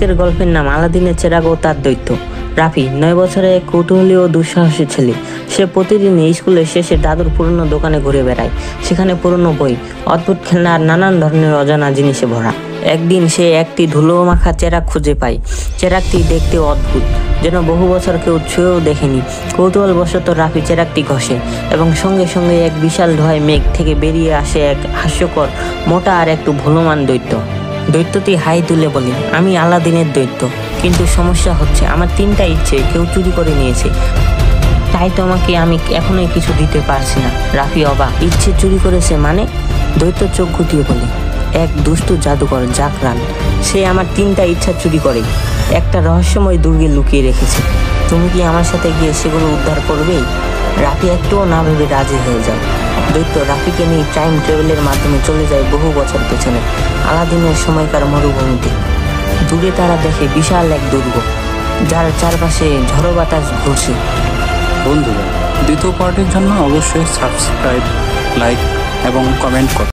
আজকের গল্পের নাম আলাদিনের চেরাগ ও তার দৈত্য। রাফি 9 বছরের এক কৌতূহলী ও দুঃসাহসী ছেলে। সে প্রতিদিন স্কুলের শেষে দাদুর পুরনো দোকানে ঘুরে বেড়ায়। সেখানে পুরনো বই, অদ্ভুত খেলনা আর নানান ধরনের অজানা জিনিসে ভরা। একদিন সে একটি ধুলো মাখা চেরাগ খুঁজে পায়। চেরাগটি দেখতে অদ্ভুত, যেন বহু বছর কেউ ছুঁয়েও দেখেনি। কৌতূহলবশত রাফি চেরাগটি ঘষে এবং সঙ্গে সঙ্গে এক বিশাল ধোঁয়ায় মেঘ থেকে বেরিয়ে আসে এক হাস্যকর, মোটা আর একটু ভোলমান দৈত্য। দৈত্যটি হাই তুলে বলে, আমি আলাদিনের দৈত্য, কিন্তু সমস্যা হচ্ছে আমার 3টা ইচ্ছে কেউ চুরি করে নিয়েছে। তাই তোমাকে আমি এখনোই কিছু দিতে পারছি না। রাফি অবাক, ইচ্ছে চুরি করেছে মানে? দৈত্য চোখ গুটিয়ে বলে, এক দুষ্টু জাদুকর জাকরান, সে আমার 3টা ইচ্ছা চুরি করে একটা রহস্যময় দুর্গে লুকিয়ে রেখেছে। তুমি কি আমার সাথে গিয়ে সেগুলো উদ্ধার করবেই? রাফি একটুও না ভেবে রাজি হয়ে যায়। দৈত্য রাফিকে নিয়ে টাইম ট্রাভেলের মাধ্যমে চলে যায় বহু বছর পেছনে, আলাদিনের সময়কার মরুভূমিতে। দূরে তারা দেখে বিশাল এক দুর্গ, যার চারপাশে ঝড়ো বাতাস ঘুরছে। বন্ধুরা, দ্বিতীয় পার্টের জন্য অবশ্যই সাবস্ক্রাইব, লাইক এবং কমেন্ট করুন।